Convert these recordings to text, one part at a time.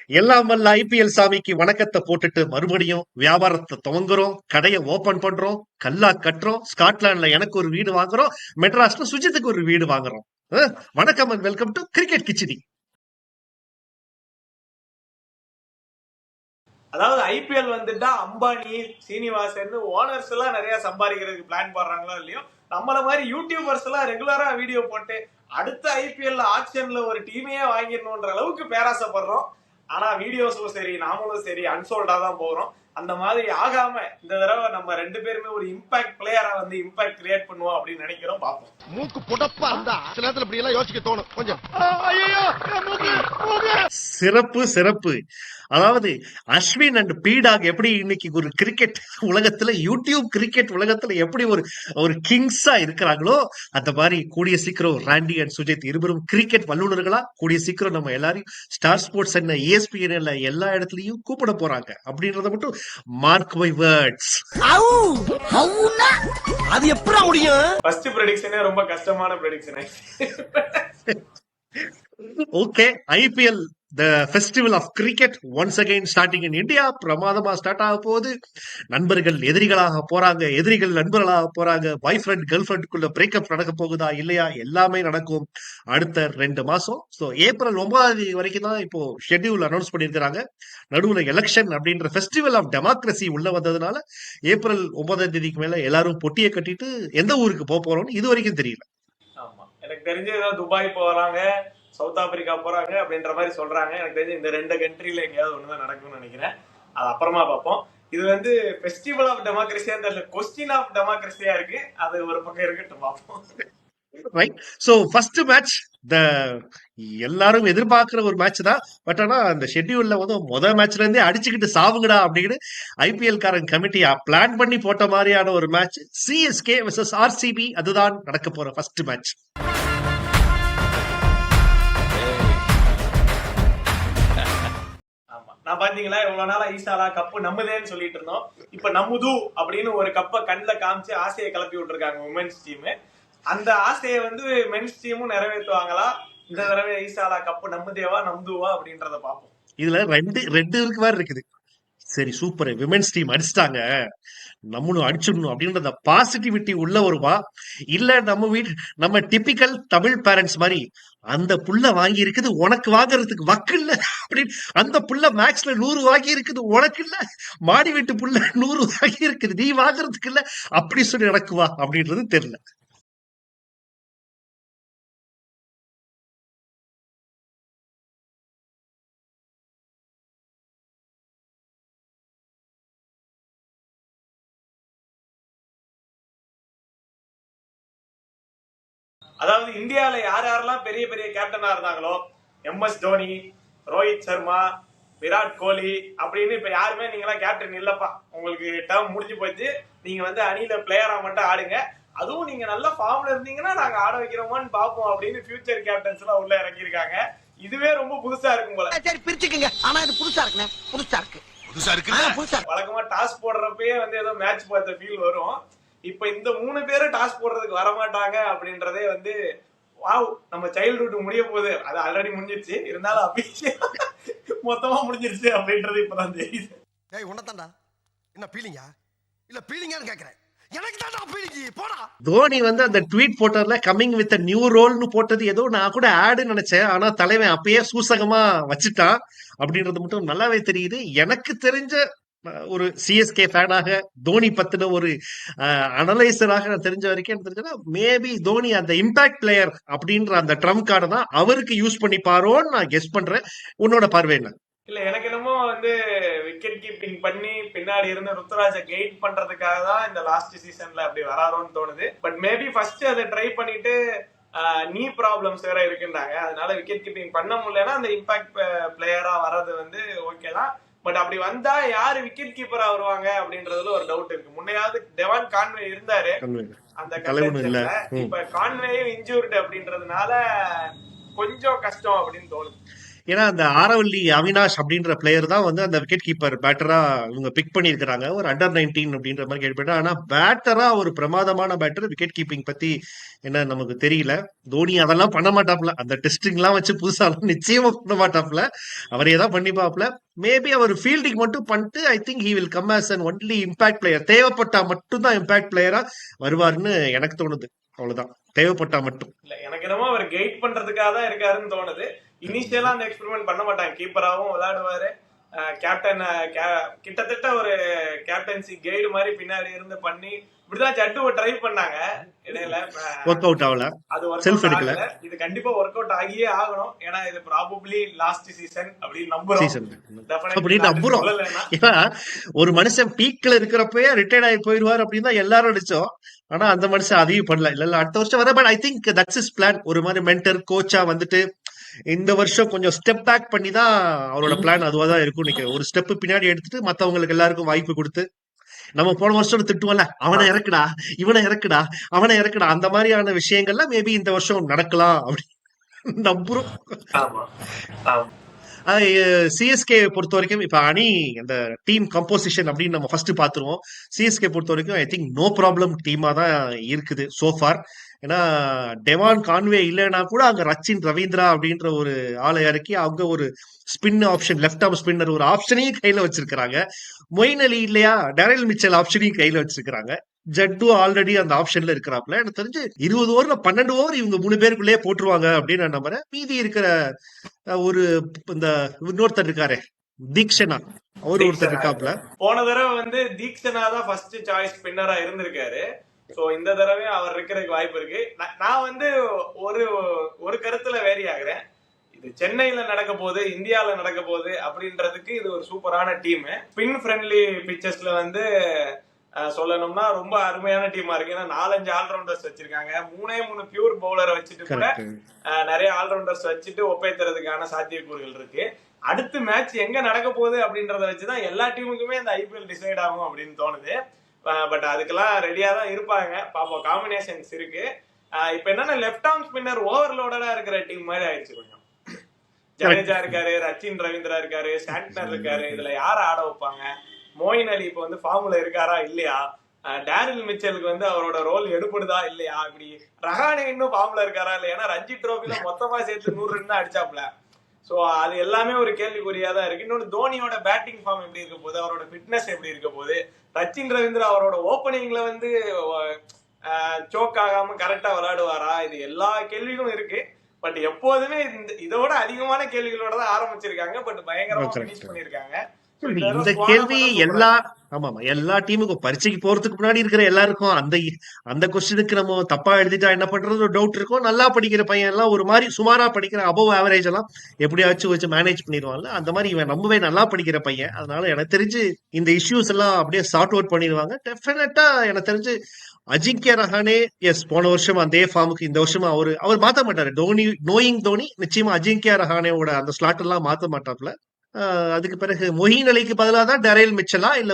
எல்லாம் வல்ல ஐபிஎல் சாமிக்கு வணக்கத்தை போட்டுட்டு மறுபடியும் வியாபாரத்தை துவங்குறோம், கடையை ஓபன் பண்றோம், கல்லா கட்டுறோம். ஸ்காட்லாந்துல எனக்கு ஒரு வீடு வாங்குறோம், மெட்ராஸ்ல சுஜித்துக்கு ஒரு வீடு வாங்குறோம். வணக்கம் and welcome to cricket khichdi. அதாவது ஐபிஎல் வந்துட்டா அம்பானி, சீனிவாசன், ஓனர்ஸ் எல்லாம் நிறைய சம்பாதிக்கிறதுக்கு பிளான் போடுறாங்களோ இல்லையோ, நம்மள மாதிரி யூடியூபர்ஸ் எல்லாம் ரெகுலரா வீடியோ போட்டு அடுத்த ஐபிஎல் ஆக்ஷன்ல ஒரு டீமையே வாங்கிடணும்ன்ற அளவுக்கு பேராசைப்படுறோம். ஆனா வீடியோஸும் சரி, நாமளும் சரி அன்சோல்டா தான் போகிறோம். அந்த மாதிரி ஆகாம இந்த தடவை நம்ம ரெண்டு பேருமே ஒரு இம்பாக்ட் பிளேயரா வந்து இம்பாக்ட் கிரியேட் பண்ணுவோம் அப்படின்னு நினைக்கிறோம். பார்ப்போம். மூக்கு புடப்பா இருந்தா சில நேரத்துல இப்படி எல்லாம் யோசிக்க தோணும் கொஞ்சம். சிறப்பு சிறப்பு. அதாவது அஸ்வின் அண்ட் பீடாக் எப்படி இன்னைக்கு ஒரு கிரிக்கெட் உலகத்துல, யூடியூப் கிரிக்கெட் உலகத்துல எப்படி ஒரு கிங்ஸா இருக்கிறாங்களோ, அந்த மாதிரி கூடிய சீக்கிரம் ராண்டி அண்ட் சுஜித் இருவரும் கிரிக்கெட் வல்லுநர்களா கூடிய சீக்கிரம் நம்ம எல்லாரையும் ஸ்டார் ஸ்போர்ட்ஸ் என்ன ESPN எல்லா இடத்துலயும் கூப்பிட போறாங்க அப்படின்றத மட்டும் மார்க் மை வேர்ட்ஸ். அது எப்படி முடியும்? ஃபர்ஸ்ட் ப்ரெடிக்ஷனே ரொம்ப கஷ்டமான prediction. Okay, IPL the festival of cricket once again starting in India. பிரமாதமா ஸ்டார்ட் ஆக போகுது. நண்பர்கள் எதிரிகளாக போறாங்க, எதிரிகள் நண்பர்களாக போறாங்க. பாய் ஃப்ரெண்ட் கேர்ள் ஃப்ரெண்டுக்குள்ள பிரேக்கப் நடக்க போகுதா இல்லையா, எல்லாமே நடக்கும் அடுத்த 2 மாசம். ஸோ ஏப்ரல் 9 வரைக்கும் தான் இப்போ ஷெட்யூல் அனௌன்ஸ் பண்ணியிருக்கிறாங்க. நடுவுல எலெக்ஷன் அப்படின்ற ஃபெஸ்டிவல் ஆஃப் டெமோக்ரஸி உள்ள வந்ததுனால ஏப்ரல் 9 மேல எல்லாரும் பொட்டியை கட்டிட்டு எந்த ஊருக்கு போறோம்னு இது வரைக்கும் தெரியல. ஆமா, எனக்கு தெரிஞ்சு ஏதாவது துபாய் போறாங்க, சவுத் ஆப்பிரிக்கா போறாங்க அப்படின்ற மாதிரி சொல்றாங்க. எனக்கு தெரிஞ்சு இந்த 2 கண்ட்ரில எங்கேயாவது ஒண்ணுதான் நடக்கும்னு நினைக்கிறேன். அது அப்புறமா பார்ப்போம். இது வந்து ஃபெஸ்டிவல் ஆஃப் டெமோக்ரஸியா தெரியல, கொஸ்டின் ஆஃப் டெமோக்ரஸியா இருக்கு. அது ஒரு பக்கம் இருக்கட்டும், பார்ப்போம். ரைட். சோ ஃபர்ஸ்ட் மேட்ச் எல்லாரும் எதிர்பார்க்கிற ஒரு மேட்ச் தான். பட் ஆனா அந்த ஷெட்யூல்ல வந்து முதல் மேட்ச்ல இருந்தே அடிச்சுக்கிட்டு சாவுங்கடா அப்படின்னு ஐபிஎல் காரன் கமிட்டியா பிளான் பண்ணி போட்ட மாதிரியான ஒரு மேட்ச் சிஎஸ்கே வெர்சஸ் ஆர்சிபி. அதுதான் நடக்க போற ஃபர்ஸ்ட் மேட்ச். நான் பாத்தீங்களா இவ்வளவு நாளா ஈசாலா கப்பு நம்மதேன்னு சொல்லிட்டு இருந்தோம். இப்ப நம்முது அப்படின்னு ஒரு கப்பை கண்ணில் காமிச்சு ஆசையை கிளப்பி விட்டுருக்காங்க உமன்ஸ் டீம். அந்த ஆசையை வந்து மென்ஸ் டீமும் நிறைவேற்றுவாங்களா? இந்த தடவை ஈசாலா கப்பு நம்மதேவா நம்துவா அப்படின்றத பார்ப்போம். இதுல ரெண்டு இருக்கு மாதிரி இருக்குது. சரி, சூப்பர், விமென்ஸ் டீம் அடிச்சிட்டாங்க, நம்மளும் அடிச்சிடணும் அப்படின்றத பாசிட்டிவிட்டி உள்ள வருவா, இல்ல நம்ம டிபிக்கல் தமிழ் பேரண்ட்ஸ் மாதிரி அந்த புள்ள வாங்கி இருக்குது உனக்கு வாங்குறதுக்கு வக்கு இல்ல அப்படின்னு, அந்த புள்ள மேக்ஸ்ல 100 வாங்கி இருக்குது உனக்கு இல்ல, மாடி வீட்டு புள்ள 100 வாங்கி இருக்குது நீ வாங்குறதுக்கு இல்ல, அப்படி சொல்லி நடக்குவா அப்படின்றது தெரியல. அதாவது இந்தியாவில யார் யாரெல்லாம் பெரிய பெரிய கேப்டனா இருந்தாங்களோ, MS தோனி, ரோஹித் சர்மா, விராட் கோலி அப்படின்னு இப்ப யாருமே நீங்களாம் கேப்டன் இல்லப்பா, உங்களுக்கு டேர்ம் முடிஞ்சு போச்சு, நீங்க வந்து அணியில பிளேயரா மட்டும் ஆடுங்க, அதுவும் நீங்க நல்ல ஃபார்ம்ல இருந்தீங்கன்னா நாங்க ஆட வைக்கிறோமான்னு பாப்போம் அப்படின்னு ஃபியூச்சர் கேப்டன்ஸ் எல்லாம் உள்ள இறங்கியிருக்காங்க. இதுவே ரொம்ப புதுசா இருக்கும் போல. சரி பிரிச்சுக்கங்க, ஆனா இது புதுசா இருக்குண்ணே, புதுசா இருக்கு. வழக்கமா டாஸ் போடுறப்பயே வந்து ஏதோ மேட்ச் பார்த்த ஃபீல் வரும். இப்ப இந்த 3 பேரும் டாஸ் போடுறதுக்கு வரமாட்டாங்க அப்படின்றதே வந்து வாவ், நம்ம சைல்ட்ஹுட் முடிய போகுது. அது ஆல்ரெடி முடிஞ்சிருச்சு, இருந்தாலும் அபிஷியலா மொத்தமா முடிஞ்சிருச்சு அப்படின்றது இப்பதான் தெரியுது. ஏய் உன்னதான்டா என்ன பீலிங்கா இல்ல பீலிங்கான்னு கேக்குறேன். எனக்கு தான்டா பீலிங்கி போடா. தோனி வந்து அந்த ட்வீட் போட்டதுல கம்மிங் வித் நியூ ரோல்னு போட்டது ஏதோ நான் கூட ஆடுன்னு நினைச்சேன். ஆனா தலைவன் அப்பயே சூசகமா வச்சுட்டான் அப்படின்றது மட்டும் நல்லாவே தெரியுது. எனக்கு தெரிஞ்ச ஒரு சிஎஸ்கே ஃபேனாக, தோனி பத்தின ஒரு அனலைசராக நான் தெரிஞ்ச வரைக்கும் எனக்கு தெரிஞ்சதுன்னா மேபி தோனி அந்த இம்பாக்ட் பிளேயர் அப்படின்ற அந்த ட்ரம் கார்டை தான் அவருக்கு யூஸ் பண்ணிப்பாரோன்னு நான் கெஸ் பண்றேன். உன்னோட பார்வை என்ன? இல்ல, எனக்கு என்னமோ வந்து விக்கெட் கீப்பிங் பண்ணி பின்னாடி இருந்து ருத்ராஜ கைட் பண்றதுக்காக தான் இந்த லாஸ்ட் சீசன்ல அப்படி வராரோன்னு தோணுது. பட் மேபி ஃபர்ஸ்ட் அதை ட்ரை பண்ணிட்டு நீ ப்ராப்ளம்ஸ் வேற இருக்குன்றாங்க, அதனால விக்கெட் கீப்பிங் பண்ண முடியலன்னா அந்த இம்பாக்ட் பிளேயரா வர்றது வந்து ஓகே தான். பட் அப்படி வந்தா யாரு விக்கெட் கீப்பரா வருவாங்க அப்படின்றதுல ஒரு டவுட் இருக்கு. முன்னையாவது டெவான் கான்வே இருந்தாரு அந்த கண்டென்ஷன்ல, இப்ப கான்வேயும் இன்ஜூர்டு அப்படின்றதுனால கொஞ்சம் கஷ்டம் அப்படின்னு தோணுது. ஏன்னா அந்த ஆரவல்லி அவினாஷ் அப்படின்ற பிளேயர் தான் வந்து அந்த விக்கெட் கீப்பர் பேட்டரா இவங்க பிக் பண்ணியிருக்கிறாங்க. ஒரு அண்டர் 19 அப்படின்ற மாதிரி கேள்விப்பட்டேன். ஆனா பேட்டரா ஒரு பிரமாதமான பேட்டர். விக்கெட் கீப்பிங் பத்தி என்ன நமக்கு தெரியல. தோனி அதெல்லாம் பண்ண மாட்டாப்ல. அந்த டெஸ்டிங் எல்லாம் வச்சு புதுசாலாம் நிச்சயமா பண்ண மாட்டாப்ல. அவரே தான் பண்ணிப்பாப்ல. மேபி அவர் ஃபீல்டிங் மட்டும் பண்ணிட்டு I think he will come as an only impact player. தேவைப்பட்டா மட்டும் தான் இம்பாக்ட் பிளேயரா வருவாருன்னு எனக்கு தோணுது. அவ்வளவுதான், தேவைப்பட்டா மட்டும். இல்ல எனக்கு என்னமோ அவர் கைட் பண்றதுக்காக தான் இருக்காருன்னு தோணுது. இனிஷியலா அந்த எக்ஸ்பெரிமெண்ட் பண்ண மாட்டாங்க. கீப்பராகவும் விளையாடுவாரு, கேப்டன் கிட்டத்தட்ட ஒரு கேப்டன்சி கைடு மாதிரி பின்னாடி இருந்து பண்ணி இப்படிதான் ஜட்டுவை ட்ரை பண்ணாங்க இடையில. ஒர்க் அவுட் ஆகல, அது ஒர்க் செல்ஃப் அவுட் எடுக்கல. ஆகல. இது கண்டிப்பா ஒர்க் அவுட் ஆகியே ஆகணும். ஏன்னா இது ப்ராபப்ளி லாஸ்ட் சீசன் அப்படின்னு நம்புறோம். சீசன் Definitely அப்படின்னு நான் நம்புறோம். சொல்லலைன்னா ஏன்னா ஒரு மனுஷன் பீக்ல இருக்கிறப்பவே ரிட்டையர்ட் ஆகி போயிடுவார் அப்படின்னு தான் எல்லாரும் நினைச்சோம். ஆனா அந்த மனுஷன் அதையும் பண்ணல. இல்ல அடுத்த வருஷம் வர. But I think that's is plan. ஒரு மாதிரி மென்டர் கோச்சா வந்துட்டு இந்த வருஷம் கொஞ்சம் ஸ்டெப் பேக் பண்ணி தான் அவரோட பிளான் அதுவா தான் இருக்கும் நினைக்கிறேன். ஒரு ஸ்டெப் பின்னாடி எடுத்துட்டு மத்தவங்களுக்கு எல்லாருக்கும் வாய்ப்பு கொடுத்து, நம்ம போன வருஷம் திட்டுவோம்ல, அவனை இறக்குடா, இவனை இறக்குடா, அவனை இறக்குடா, அந்த மாதிரியான விஷயங்கள்லாம் மேபி இந்த வருஷம் நடக்கலாம் அப்படின்னு நம்புறோம். ஆமா ஆமா சிஎஸ்கே பொறுத்த வரைக்கும் இப்ப அணி அந்த டீம் கம்போசிஷன் அப்படின்னு நம்ம ஃபர்ஸ்ட் பாத்துருவோம். சிஎஸ்கே பொறுத்த வரைக்கும் ஐ திங்க் நோ ப்ராப்ளம் டீமா தான் இருக்குது சோஃபார். ஏன்னா டெவான் கான்வே இல்லைன்னா கூட அங்க ரச்சின் ரவீந்திரா அப்படின்ற ஒரு ஆளை இறக்கி அவங்க ஒரு spin option, left arm spinner ஒரு ஆப்ஷனையும் கையில வச்சிருக்காங்க. மொயின் அலி இல்லையா, டேரல் மிச்சல் ஆப்ஷனையும் கையில வச்சிருக்காங்க. ஜட்டு ஆல்ரெடி அந்த ஆப்ஷன்ல இருக்கிறாப்ல. எனக்கு தெரிஞ்சு 20 ஓவர்ல 12 ஓவர் இவங்க 3 பேருக்குள்ளே போட்டுருவாங்க அப்படின்னு நான் நம்புறேன். மீதி இருக்கிற ஒரு இந்த இன்னொருத்தர் இருக்காரு தீக்ஷனா, அவரு ஒருத்தர் இருக்காப்ல. போன தடவை வந்து தீக்ஷனா தான் ஃபர்ஸ்ட் சாய்ஸ் ஸ்பின்னரா இருந்திருக்காரு. சோ இந்த தடவை அவர் இருக்கிறதுக்கு வாய்ப்பு இருக்கு. நான் வந்து ஒரு ஒரு கருத்துல வேரி ஆகுறேன். இது சென்னையில நடக்க போகுது, இந்தியால நடக்க போகுது அப்படின்றதுக்கு இது ஒரு சூப்பரான டீம். ஸ்பின் ஃப்ரெண்ட்லி பிச்சர்ஸ்ல வந்து சொல்லணும்னா ரொம்ப அருமையான டீமா இருக்கு. ஏன்னா 4-5 ஆல்ரவுண்டர்ஸ் வச்சிருக்காங்க. 3 பியூர் பவுலரை வச்சுட்டு கூட நிறைய ஆல்ரவுண்டர்ஸ் வச்சுட்டு ஒப்பேத்துறதுக்கான சாத்தியக்கூறுகள் இருக்கு. அடுத்த மேட்ச் எங்க நடக்க போகுது அப்படின்றத வச்சுதான் எல்லா டீமுக்குமே அந்த ஐபிஎல் டிசைட் ஆகும் அப்படின்னு தோணுது. பட் அதுக்கெல்லாம் ரெடியா தான் இருப்பாங்க. பாப்போம், காம்பினேஷன்ஸ் இருக்கு. இப்ப என்னன்னா லெஃப்ட் ஆர்ம் ஸ்பின்னர் ஓவர்லோடடா இருக்கிற டீம் மாதிரி ஆயிடுச்சு கொஞ்சம். ஜடேஜா இருக்காரு, ரச்சின் ரவீந்திரா இருக்காரு, சாண்ட்னர் இருக்காரு. இதுல யார ஆட வைப்பாங்க? மோயின் அலி இப்ப வந்து ஃபார்முல இருக்காரா இல்லையா? டேரில் மிச்சலுக்கு வந்து அவரோட ரோல் எடுப்படுதா இல்லையா? இப்படி ரஹானே இன்னும் ஃபார்முல இருக்காரா இல்லையா? ஏன்னா ரஞ்சி ட்ரோஃபில மொத்தமா சேர்த்து 100 ரன் தான் அடிச்சாப்ல. சோ அது எல்லாமே ஒரு கேள்விக்குறியா தான் இருக்கு. இன்னொன்று தோனியோட பேட்டிங் ஃபார்ம் எப்படி இருக்க போகுது, அவரோட ஃபிட்னஸ் எப்படி இருக்க போகுது, ரச்சின் ரவீந்திரா அவரோட ஓப்பனிங்ல வந்து சோக் ஆகாம கரெக்டா விளையாடுவாரா? இது எல்லா கேள்விகளும் இருக்கு. பட் எப்போதுமே இதோட அதிகமான கேள்விகளோட தான் ஆரம்பிச்சிருக்காங்க. பட் பயங்கரமா பினிஷ் பண்ணிருக்காங்க. இந்த கேள்வி எல்லா டீமுக்கும் பரீட்சைக்கு போறதுக்கு முன்னாடி இருக்கிற எல்லாருக்கும் அந்த கொஸ்டினுக்கு நம்ம தப்பா எழுதிட்டா என்ன பண்றது ஒரு டவுட் இருக்கும். நல்லா படிக்கிற பையன் எல்லாம் ஒரு மாதிரி சுமாரா படிக்கிற அபவ் ஆவரேஜ் எல்லாம் எப்படியாச்சும் வச்சு மேனேஜ் பண்ணிடுவாங்கல்ல, அந்த மாதிரி இவன் ரொம்பவே நல்லா படிக்கிற பையன். அதனால எனக்கு தெரிஞ்சு இந்த இஷ்யூஸ் எல்லாம் அப்படியே சார்ட் அவுட் பண்ணிடுவாங்க டெஃபினட்டா. எனக்கு தெரிஞ்சு அஜிங்கிய ரஹானே எஸ் போன வருஷம் அதே ஃபார்முக்கு இந்த வருஷம் அவர் மாத்த மாட்டாரு. நோயிங் தோனி நிச்சயமா அஜிங்கிய ரஹானேவோட அந்த ஸ்லாட் எல்லாம் மாத்த மாட்டாப்ல. அதுக்கு பிறகு மொயின் அலிக்கு பதிலாக தான் டெரைல் மிச்சலா இல்ல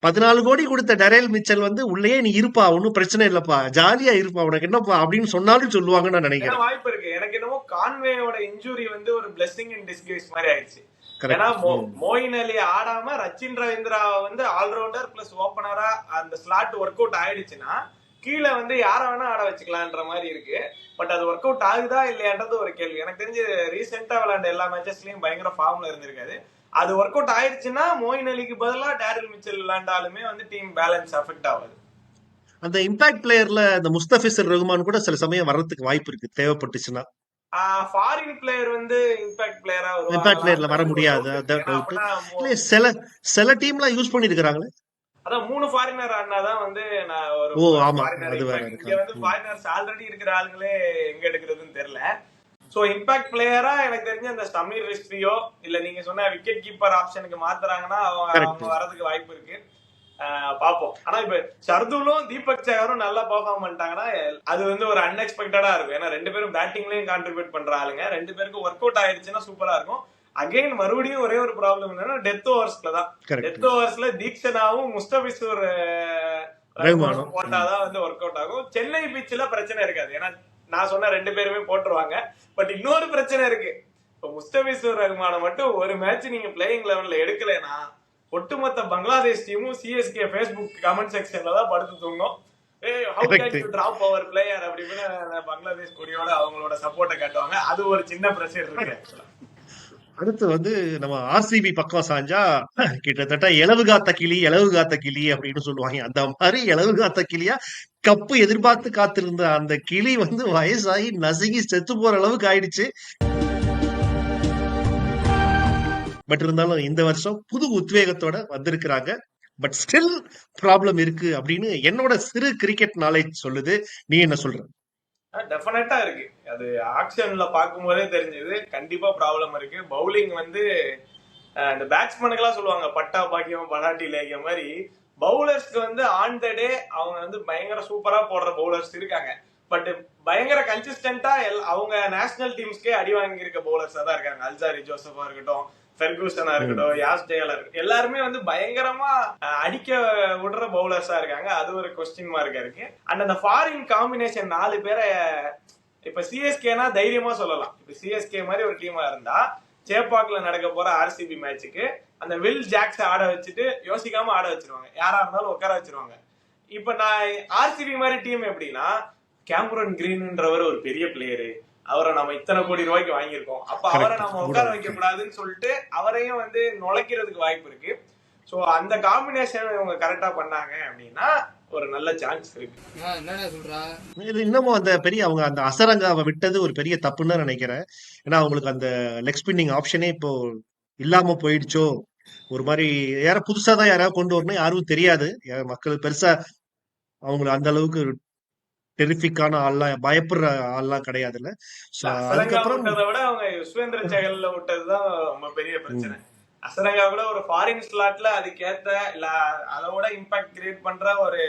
14 கோடி கொடுத்த டெரைல் மிச்சல் வந்து உள்ளே நீ இருப்பா, ஒன்னும் பிரச்சனை இல்லப்பா, ஜாலியா இருப்பா, உனக்கு என்னப்பா அப்படின்னு சொன்னாலும் சொல்லுவாங்கன்னு நான் நினைக்கிறேன். வாய்ப்பு இருக்கு. எனக்கு என்னமோ கான்வேயோட இன்ஜுரி வந்து ஒரு பிளெஸிங் இன் டிஸ்கைஸ் மாதிரி ஆயிடுச்சு. ஏன்னா மோயின் அலி ஆடாம ரச்சின் ரவீந்திரா வந்து ஆல்ரவுண்டர் பிளஸ் ஓபனரா அந்த ஸ்லாட் ஒர்க் அவுட் ஆயிடுச்சுன்னா கீழே வந்து யார வேணா ஆட வச்சுக்கலான்ற மாதிரி இருக்கு. பட் அது ஒர்க் அவுட் ஆகுதா இல்லையான்றது ஒரு கேள்வி. எனக்கு தெரிஞ்சு ரீசெண்டா விளையாண்ட எல்லா மேட்சஸ்லயும் பயங்கர ஃபார்ம்ல இருந்திருக்காது. அது ஒர்க் அவுட் ஆயிடுச்சுன்னா மோயின் அலிக்கு பதிலா டேரில் மிச்சல் விளையாண்டாலுமே வந்து டீம் பேலன்ஸ் அஃபெக்ட் ஆகுது. அந்த இம்பாக்ட் பிளேயர்ல இந்த முஸ்தபிசர் ரஹ்மான் கூட சில சமயம் வர்றதுக்கு வாய்ப்பு இருக்கு தேவைப்பட்டுச்சுன்னா. ஃபாரின் பிளேயர் வந்து இம்பாக்ட் பிளேயரா இம்பாக்ட் பிளேயர்ல வர முடியாது. சில டீம்லாம் யூஸ் பண்ணிருக்காங்களே. அதான் 3 ஃபாரினர் ஆனாதான் வந்து நான் ஒரு இங்க வந்து ஃபாரினர்ஸ் ஆல்ரெடி இருக்கிற ஆளுங்களே எங்க எடுக்கிறதுன்னு தெரியல. சோ இம்பாக்ட் பிளேயரா எனக்கு தெரிஞ்ச அந்த ஸ்டமீர் ரிஸ்ட்ரியோ இல்ல நீங்க சொன்ன விக்கெட் கீப்பர் ஆப்ஷனுக்கு மாத்துறாங்கன்னா அவங்க வரதுக்கு வாய்ப்பு இருக்கு. பாப்போம். ஆனா இப்ப ஷர்துலும் தீபக் சஹரும் நல்லா பெர்ஃபார்ம் பண்ணிட்டாங்கன்னா அது வந்து ஒரு அன்எக்ஸ்பெக்டடா இருக்கும். ஏன்னா 2 பேரும் பேட்டிங்லயும் கான்ட்ரிபியூட் பண்ற ஆளுங்க. 2 பேருக்கும் ஒர்க் அவுட் ஆயிடுச்சுன்னா சூப்பரா இருக்கும். அகைன் மறுபடியும் ஒரே ஒரு ப்ராப்ளம் என்னன்னா டெத் ஓவர்ஸ்ல தான். டெத் ஓவர்ஸ்ல தீக்ஷனாவும் முஸ்தபிசூர் போட்டாதான் வந்து ஒர்க் அவுட் ஆகும். சென்னை பீச்ல பிரச்சனை இருக்காது. ஏன்னா நான் சொன்ன 2 பேருமே போட்டுருவாங்க. பட் இன்னொரு பிரச்சனை இருக்கு. இப்போ முஸ்தபிசுர் ரஹ்மான மட்டும் ஒரு மேட்ச் நீங்க பிளேயிங் லெவன்ல எடுக்கலைன்னா ஒட்டுமொத்த பங்களாதேஷ் டீமும் சிஎஸ்கே ஃபேஸ்புக் கமெண்ட் செக்ஷன்ல தான் படுத்து தூங்கும். How can you drop our player அப்படின்னு பங்களாதேஷ் கொடியோட அவங்களோட சப்போர்ட்டை காட்டுவாங்க. அது ஒரு சின்ன பிரஷர் இருக்கு. அடுத்து வந்து நம்ம ஆர்சிபி பக்கம் சாஞ்சா கிட்டத்தட்ட எலவு காத்த கிளி அப்படின்னு சொல்லுவாங்க. அந்த மாதிரி எலவு காத்த கிளியா கப்பு எதிர்பார்த்து காத்திருந்த அந்த கிளி வந்து வயசாகி நசுங்கி செத்து போற அளவுக்கு ஆயிடுச்சு. பட் இருந்தாலும் இந்த வருஷம் புது உத்வேகத்தோட வந்திருக்கிறாங்க. பட் ஸ்டில் ப்ராப்ளம் இருக்கு அப்படின்னு என்னோட சிறு கிரிக்கெட் நாலேஜ் சொல்லுது. நீ என்ன சொல்ற? டெஃபினட்டா இருக்கு. அது ஆக்ஷன்ல பார்க்கும்போதே தெரிஞ்சது. கண்டிப்பா ப்ராப்ளம் இருக்கு. பவுலிங் வந்து இந்த பேட்ஸ்மேனுக்கெல்லாம் சொல்லுவாங்க பட்டா பாக்கியம் படாட்டி லேகிய மாதிரி, பவுலர்ஸ்க்கு வந்து ஆன் த டே அவங்க வந்து பயங்கர சூப்பரா போடுற பவுலர்ஸ் இருக்காங்க. பட் பயங்கர கன்சிஸ்டன்டா அவங்க நேஷனல் டீம்ஸ்க்கே அடி வாங்கி இருக்க பவுலர்ஸா தான் இருக்காங்க. அல்சாரி ஜோசஃபா இருக்கட்டும், ஃபெர்கூசனா இருக்கட்டும், யாஸ் டேலா இருக்கட்டும், எல்லாருமே வந்து பயங்கரமா அடிக்க விடுற பவுலர்ஸா இருக்காங்க. அது ஒரு கொஸ்டின் மார்க்கா இருக்கு. அண்ட் அந்த ஃபாரின் காம்பினேஷன் 4 பேரை இப்ப சிஎஸ்கேனா தைரியமா சொல்லலாம். இப்ப சிஎஸ்கே மாதிரி ஒரு டீமா இருந்தா சேப்பாக்ல நடக்க போற ஆர்சிபி மேட்சுக்கு அந்த வில் ஜாக்ஸ் ஆட வச்சுட்டு யோசிக்காம ஆட வச்சிருவாங்க. யாரா இருந்தாலும் உட்கார வச்சிருவாங்க. இப்ப நான் ஆர்சிபி மாதிரி டீம் எப்படின்னா, கேமரன் கிரீன்ன்றவர் ஒரு பெரிய பிளேயரு, அவரை நம்ம இத்தனை கோடி ரூபாய்க்கு வாங்கியிருக்கோம், அப்ப அவரை நம்ம உட்கார வைக்க கூடாதுன்னு சொல்லிட்டு அவரையும் வந்து நுழைக்கிறதுக்கு வாய்ப்பு இருக்கு. சோ அந்த காம்பினேஷன் இவங்க கரெக்டா பண்ணாங்க அப்படின்னா ஒரு நல்ல சான்ஸ் இருக்கு. இது இன்னமும் அந்த பெரிய அவங்க அந்த அசரங்காவை விட்டது ஒரு பெரிய தப்புன்னு நினைக்கிறேன். ஏன்னா அவங்களுக்கு அந்த லெக் ஸ்பின்னிங் ஆப்ஷனே இப்போ இல்லாம போயிடுச்சோ. ஒரு மாதிரி புதுசா தான் யாராவது கொண்டு வரணும், யாரும் தெரியாது. மக்கள் பெருசா அவங்களை அந்த அளவுக்கு டெரிஃபிக்கான ஆள்லாம் பயப்படுற ஆள்லாம் கிடையாதுல்ல. அதுக்கப்புறம் விட அவங்க யுஸ்வேந்திர சகல்ல விட்டதுதான் ரொம்ப பெரிய பிரச்சனை. அசரங்கா கூட ஒரு ஃபாரின் ஸ்லாட்ல அதுக்கேத்த இல்ல அதோட இம்பாக்ட் கிரியேட் பண்ற ஒரு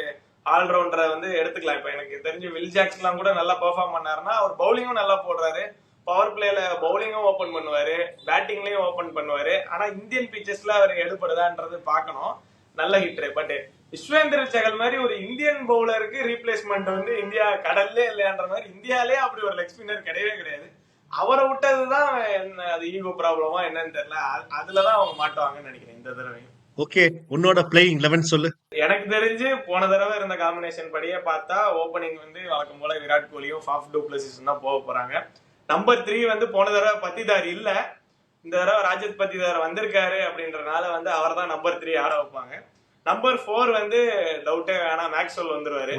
ஆல்ரவுண்டரை வந்து எடுத்துக்கலாம். இப்ப எனக்கு தெரிஞ்சு வில் ஜாக்ஸ் எல்லாம் கூட நல்லா பெர்ஃபார்ம் பண்ணாருன்னா, அவர் பவுலிங்கும் நல்லா போடுறாரு, பவர் பிளேல பவுலிங்கும் ஓபன் பண்ணுவாரு, பேட்டிங்லயும் ஓபன் பண்ணுவாரு. ஆனா இந்தியன் பிச்சஸ்ல அவர் எடுப்படுதான்றது பாக்கணும். நல்ல ஹிட்ரு. பட் யுஸ்வேந்திர சகல் மாதிரி ஒரு இந்தியன் பவுலருக்கு ரீப்ளேஸ்மெண்ட் வந்து இந்தியா கடல்லே இல்லையான்ற மாதிரி இந்தியாலே அப்படி ஒரு லெக் ஸ்பின்னர் கிடையவே கிடையாது. அவரை விட்டதுதான் அது ஈகோ ப்ராப்ளமா என்னன்னு தெரியல. அதுலதான் அவங்க மாட்டுவாங்கன்னு நினைக்கிறேன் இந்த தடவை. ஓகே, உன்னோட பிளேயிங் 11 சொல்லு. எனக்கு தெரிஞ்சு போன தடவை இருந்த காம்பினேஷன் படியே பார்த்தா ஓபனிங் வந்து வழக்கம் போல விராட் கோலியும் ஃபாஃப் டு பிளஸிஸ் தான் போக போறாங்க. நம்பர் 3 வந்து போன தடவை பத்திதார் இல்ல, இந்த தடவை ராஜத் பத்திதார் வந்திருக்காரு அப்படின்றனால வந்து அவர் தான் நம்பர் 3 ஆட வைப்பாங்க. நம்பர் 4 வந்து டவுட்டே வேணாம், மேக்ஸ்வெல் வந்துருவாரு.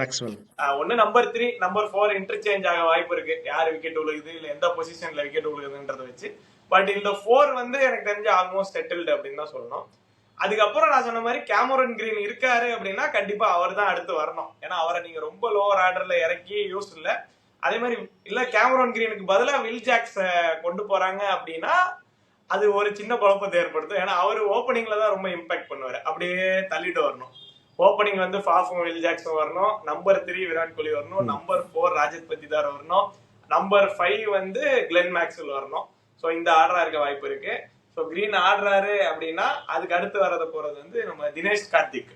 ஒன்னு நம்பர் 3 நம்பர் 4 இன்டர்சேஞ்ச் ஆக வாய்ப்பு இருக்கு, யாரு விக்கெட் விழுகுது இல்ல எந்த பொசிஷன்ல விக்கெட் விழுகுதுன்றத வச்சு. பட் இந்த 4 வந்து எனக்கு தெரிஞ்சு ஆல்மோஸ்ட் செட்டில்டு அப்படின்னு தான் சொல்லணும். அதுக்கப்புறம் நான் சொன்ன மாதிரி கேமரன் கிரீன் இருக்காரு அப்படின்னா கண்டிப்பா அவர் தான் அடுத்து வரணும். ஏன்னா அவரை நீங்க ரொம்ப லோவர் ஆர்டர்ல இறக்கி யூஸ் இல்ல. அதே மாதிரி இல்ல கேமரன் கிரீனுக்கு பதிலா வில் ஜாக்ஸ் கொண்டு போறாங்க அப்படின்னா அது ஒரு சின்ன குழப்பத்தை ஏற்படுத்தும். ஏன்னா அவர் ஓப்பனிங்ல தான் ரொம்ப இம்பாக்ட் பண்ணுவாரு, அப்படியே தள்ளிட்டு வரணும். ஓப்பனிங் வந்து ஃபாஃபும் வில் ஜாக்ஸும் வரணும், நம்பர் 3 விராட் கோலி வரணும், நம்பர் 4 ராஜத் பத்திதார் வரணும், நம்பர் 5 வந்து கிளென் மேக்ஸ்வெல் வரணும். ஸோ இந்த ஆர்டரா இருக்க வாய்ப்பு இருக்கு. ஸோ கிரீன் ஆடுறாரு அப்படின்னா அதுக்கு அடுத்து வரத போறது வந்து நம்ம தினேஷ் கார்த்திக்.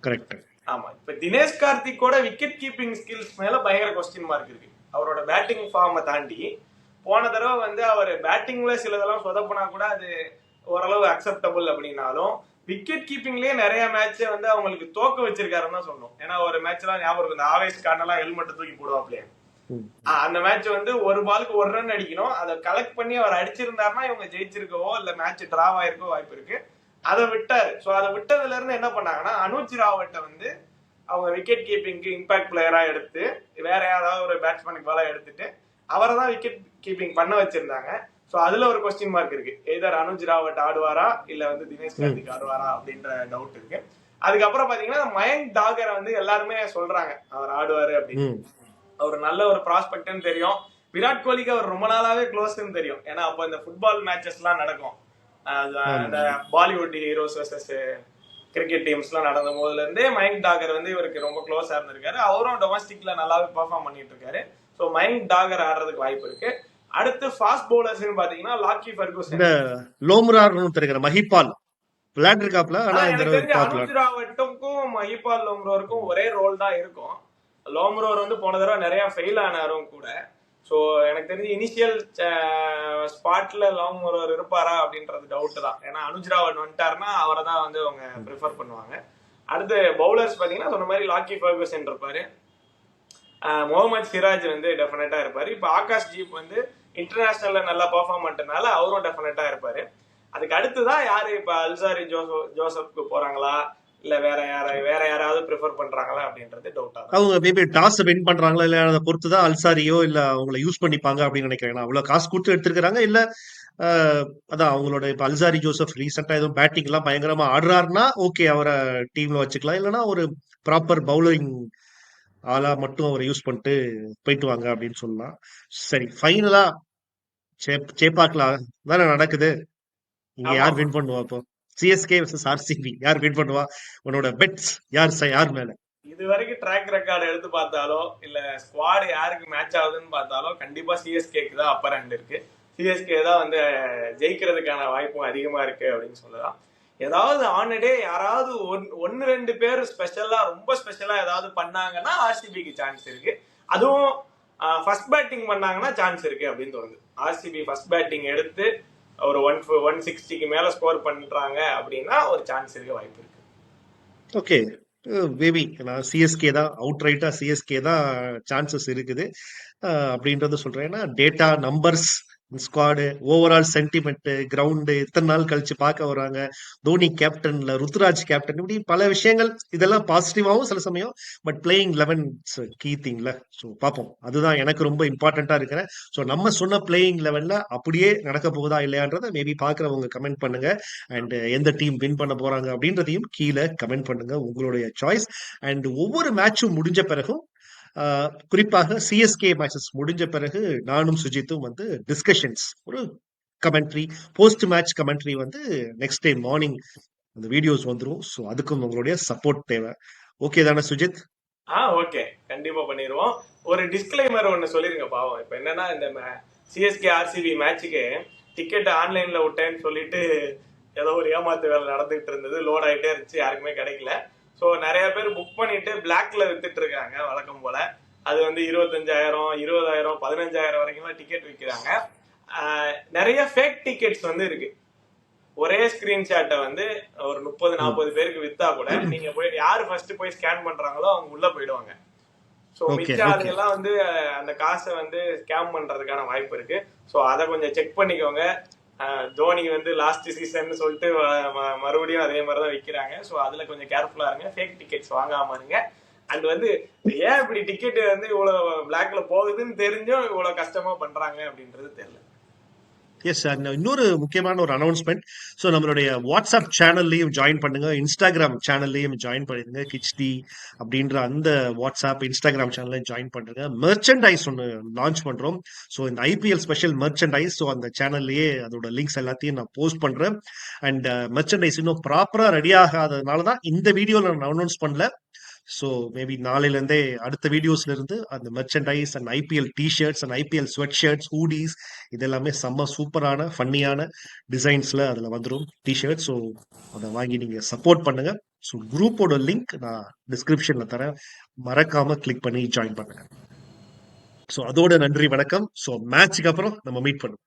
கரெக்ட். ஆமா, இப்ப தினேஷ் கார்த்திக்கோட விக்கெட் கீப்பிங் ஸ்கில்ஸ் மேல பயங்கர கொஸ்டின் மார்க் இருக்கு. அவரோட பேட்டிங் ஃபார்மை தாண்டி போன தடவை வந்து அவர் பேட்டிங்ல சிலதெல்லாம் சொதப்பினா கூட அது ஓரளவு அக்செப்டபிள் அப்படின்னாலும் விக்கெட் கீப்பிங்லயே நிறைய மேட்ச் வந்து அவங்களுக்கு தோக்க வச்சிருக்காருன்னு தான் சொன்னோம். ஏன்னா ஒரு மேட்ச் எல்லாம் ஞாபகம் இருக்கு, இந்த ஆவேஷ் கார்டெல்லாம் ஹெல்மெட் தூக்கி போடுவாப்லையே. அந்த மேட்ச் வந்து ஒரு பாலுக்கு 1 ரன் அடிக்கணும், அதை கலெக்ட் பண்ணி அவர் அடிச்சிருந்தாருன்னா இவங்க ஜெயிச்சிருக்கவோ இல்ல மேட்ச் டிராவ் ஆயிருக்கோ வாய்ப்பு இருக்கு. அதை விட்டாரு. சோ அதை விட்டதுல இருந்து என்ன பண்ணாங்கன்னா அனுஜ் ராவட்டை வந்து அவங்க விக்கெட் கீப்பிங்க்கு இம்பாக்ட் பிளேயரா எடுத்து வேற யாராவது ஒரு பேட்ஸ்மேனுக்கு பாலா எடுத்துட்டு அவரை தான் விக்கெட் கீப்பிங் பண்ண வச்சிருந்தாங்க. சோ அதுல ஒரு கொஸ்டின் மார்க் இருக்கு, எதர் அனுஜ் ராவட் ஆடுவாரா இல்ல வந்து தினேஷ் கார்த்திக் ஆடுவாரா அப்படின்ற டவுட் இருக்கு. அதுக்கப்புறம் பாத்தீங்கன்னா மயங்க் டாகரை வந்து எல்லாருமே சொல்றாங்க அவர் ஆடுவாரு அப்படின்னு. அவர் நல்ல ஒரு ப்ராஸ்பெக்ட்னு தெரியும். விராட் கோலிக்கு அவர் ரொம்ப நாளாவே க்ளோஸ்ன்னு தெரியும். ஏன்னா அப்ப இந்த ஃபுட்பால் மேட்சஸ் எல்லாம் நடக்கும், இந்த Bollywood heroes versus cricket teams எல்லாம் நடந்த போதுல இருந்தே மயங்க் டாகர் வந்து இவருக்கு ரொம்ப க்ளோஸா இருந்திருக்காரு. அவரும் டொமஸ்டிக்ல நல்லாவே பெர்ஃபார்ம் பண்ணிட்டு இருக்காரு. சோ மயங்க் டாகர் ஆடுறதுக்கு வாய்ப்பு இருக்கு. அடுத்து ஃபாஸ்ட் பவுலர்ஸ் பாத்தீங்கன்னா லாக்கி ஃபெர்குசன், லோம்ரார்னு தெரிகிற மஹிபால் விளையாடுறாப்ல. ஆனா இந்த அனுஜ் ராவட்டுக்கும் மஹிபால் லோம்ரோருக்கும் ஒரே ரோல் தான் இருக்கும். லோம்ரோர் வந்து போன தடவை நிறைய ஃபெயில் ஆனாரும் கூட. சோ ஸோ எனக்கு தெரிஞ்சு இனிஷியல் ஸ்பாட்ல லாங் ஒருவர் இருப்பாரா அப்படின்றது டவுட் தான். ஏன்னா அனுஜ் ராவத் வந்துட்டாருன்னா அவரை தான் வந்து அவங்க ப்ரிஃபர் பண்ணுவாங்க. அடுத்து பவுலர்ஸ் பார்த்தீங்கன்னா சொன்ன மாதிரி லாக்கி ஃபர்கூசன் இருப்பாரு, முகமது சிராஜ் வந்து டெஃபினட்டா இருப்பாரு. இப்போ ஆகாஷ் ஜீப் வந்து இன்டர்நேஷனல்ல நல்லா பெர்ஃபார்ம் பண்ணிட்டனால அவரும் டெஃபினட்டா இருப்பாரு. அதுக்கு அடுத்துதான் யாரு இப்ப அல்சாரி ஜோசப்க்கு போறாங்களா இல்ல வேற யாராவது ப்ரிஃபர் பண்றாங்களா அப்படின்றது டவுட்டா தான். அவங்க மேபி டாஸ் வின் பண்றாங்களா இல்ல அதை பொறுத்துதான் அல்சாரியோ இல்ல அவங்கள யூஸ் பண்ணிப்பாங்க அப்படின்னு நினைக்கிறேன். ஏன்னா அவ்வளவு காசு கொடுத்து எடுத்திருக்காங்க. இல்ல அதான் அவங்களோட இப்ப அல்சாரி ஜோசப் ரீசெண்டா எதுவும் பேட்டிங் எல்லாம் பயங்கரமா ஆடுறாருன்னா ஓகே அவரை டீம்ல வச்சுக்கலாம். இல்லைன்னா ஒரு ப்ராப்பர் பவுலரிங் ஆளா மட்டும் அவரை யூஸ் பண்ணிட்டு போயிட்டு வாங்க அப்படின்னு சொல்லலாம். சரி, ஃபைனலா சேப்பாக்ல தானே நடக்குது. இங்க ஆமா யார் ஆமா. வின் பண்ணுவா? இப்போ சிஎஸ்கே vs ஆர்சிபி யார் வின் பண்ணுவா? உன்னோட பெட்ஸ் யார் மேல? இது வரைக்கும் ட்ராக் ரெக்கார்டு எடுத்து பார்த்தாலோ இல்ல ஸ்குவாட் யாருக்கு மேட்ச் ஆகுதுன்னு பார்த்தாலோ கண்டிப்பா சிஎஸ்கேக்கு தான் அப்பர் ஹேண்ட் இருக்கு. சிஎஸ்கே தான் வந்து ஜெயிக்கிறதுக்கான வாய்ப்பும் அதிகமா இருக்கு அப்படின்னு சொல்லலாம். ஏதாவது ஆன் டே யாராவது ஒன்னு ரெண்டு பேர் ஸ்பெஷலா ரொம்ப ஸ்பெஷலா ஏதாவது பண்ணாங்கன்னா ஆர்சிபிக்கு சான்ஸ் இருக்கு. அதுவும் ஃபர்ஸ்ட் பேட்டிங் பண்ணாங்கன்னா சான்ஸ் இருக்கு அப்படின்னு தோணுது. ஆர்சிபி ஃபர்ஸ்ட் பேட்டிங் எடுத்து ஒரு 160க்கு மேல ஸ்கோர் பண்றாங்க அப்படின்னா ஒரு சான்ஸ் இருக்க வாய்ப்பு இருக்கு. ஓகே, மேபி நான் சிஎஸ்கே தான் அவுட் ரைட்டா சிஎஸ்கே தான் சான்சஸ் இருக்குது அப்படின்றத சொல்றேன். ஏன்னா data numbers squad overall sentiment ground இத்தனை நாள் கழிச்சு பார்க்க வராங்க. தோனி கேப்டன்ல ருத்துராஜ் கேப்டன் இப்படி பல விஷயங்கள் இதெல்லாம் பாசிட்டிவாகவும் சில சமயம். பட் பிளேயிங் 11 கீ திங்ல. ஸோ பார்ப்போம். அதுதான் எனக்கு ரொம்ப இம்பார்ட்டண்டா இருக்கிறேன். ஸோ நம்ம சொன்ன பிளேயிங் 11ல அப்படியே நடக்க போகுதா இல்லையான்றதை மேபி பார்க்குறவங்க கமெண்ட் பண்ணுங்க. அண்ட் எந்த டீம் வின் பண்ண போறாங்க அப்படின்றதையும் கீழே கமெண்ட் பண்ணுங்க, உங்களுடைய சாய்ஸ். அண்ட் ஒவ்வொரு மேட்சும் முடிஞ்ச பிறகும் குறிப்பாக சிஎஸ்கே மேட்சஸ் முடிஞ்ச பிறகு நானும் சுஜித்தும் வந்து டிஸ்கஷன்ஸ் ஒரு கமெண்ட்ரி போஸ்ட் மேட்ச் கமெண்ட்ரி வந்து நெக்ஸ்ட் டே மார்னிங் அந்த வீடியோஸ் வந்துடும். ஸோ அதுக்கும் உங்களுடைய சப்போர்ட் தேவை. ஓகே தானே சுஜித்? ஓகே, கண்டிப்பா பண்ணிடுவோம். ஒரு டிஸ்க்ளைமர் ஒன்னு சொல்லிருங்க பாவம். இப்ப என்னன்னா இந்த சிஎஸ்கே ஆர்சிபி மேட்சுக்கு டிக்கெட் ஆன்லைன்ல விட்டேன்னு சொல்லிட்டு ஏதோ ஒரு ஏமாத்து வேலை நடந்துகிட்டு இருந்தது. லோட் ஆகிட்டே இருந்துச்சு, யாருக்குமே கிடைக்கல. ஸோ நிறைய பேர் புக் பண்ணிட்டு பிளாக்ல வித்துட்டு இருக்காங்க வழக்கம் போல. அது வந்து 25,000 20,000 15,000 வரைக்கும் டிக்கெட் விற்கிறாங்க. நிறைய ஃபேக் டிக்கெட்ஸ் வந்து இருக்கு. ஒரே ஸ்கிரீன்ஷாட்டை வந்து ஒரு 30-40 பேருக்கு வித்தா கூட நீங்க போய் யாரு ஃபர்ஸ்ட் போய் ஸ்கேன் பண்றாங்களோ அவங்க உள்ள போயிடுவாங்க. ஸோ மிச்ச ஆளுங்கெல்லாம் வந்து அந்த காசை வந்து ஸ்கேம் பண்றதுக்கான வாய்ப்பு இருக்கு. ஸோ அதை கொஞ்சம் செக் பண்ணிக்கோங்க. தோனி வந்து லாஸ்ட் சீசன் சொல்லிட்டு மறுபடியும் அதே மாதிரி தான் விற்கிறாங்க. ஸோ அதுல கொஞ்சம் கேர்ஃபுல்லா இருங்க, ஃபேக் டிக்கெட்ஸ் வாங்காம இருங்க. அண்ட் வந்து ஏன் இப்படி டிக்கெட் வந்து இவ்வளவு பிளாக்ல போகுதுன்னு தெரிஞ்சும் இவ்வளவு கஷ்டமா பண்றாங்க அப்படின்றது தெரியல. எஸ் சார், இன்னொரு முக்கியமான ஒரு அனௌன்ஸ்மெண்ட். ஸோ நம்மளுடைய வாட்ஸ்அப் சேனல்லையும் ஜாயின் பண்ணுங்க, இன்ஸ்டாகிராம் சேனல்லையும் ஜாயின் பண்ணிடுங்க. கிச்டி அப்படின்ற அந்த வாட்ஸ்அப் இன்ஸ்டாகிராம் சேனல்லையும் ஜாயின் பண்ணுங்க. மெர்ச்சன்டைஸ் ஒன்று லான்ச் பண்றோம். ஸோ இந்த ஐபிஎல் ஸ்பெஷல் மெர்ச்சன்டைஸ், ஸோ அந்த சேனல்லையே அதோட லிங்க்ஸ் எல்லாத்தையும் நான் போஸ்ட் பண்றேன். அண்ட் மெர்ச்சன்டைஸ் இன்னும் ப்ராப்பரா ரெடி ஆகாததுனால தான் இந்த வீடியோவில் நான் அனௌன்ஸ் பண்ணல. ஸோ மேபி நாளையில இருந்தே அடுத்த வீடியோஸ்ல இருந்து அந்த merchandise and IPL t-shirts and IPL sweatshirts hoodies இதெல்லாமே செம்ம சூப்பரான ஃபன்னியான டிசைன்ஸ்ல அதுல வந்துடும் டிஷர்ட். ஸோ அதை வாங்கி நீங்க சப்போர்ட் பண்ணுங்க. ஸோ குரூப்போட லிங்க் நான் டிஸ்கிரிப்ஷன்ல தரேன், மறக்காம கிளிக் பண்ணி ஜாயின் பண்ணுங்க. ஸோ அதோட நன்றி, வணக்கம். ஸோ மேட்சுக்கு அப்புறம் நம்ம மீட் பண்ணுவோம்.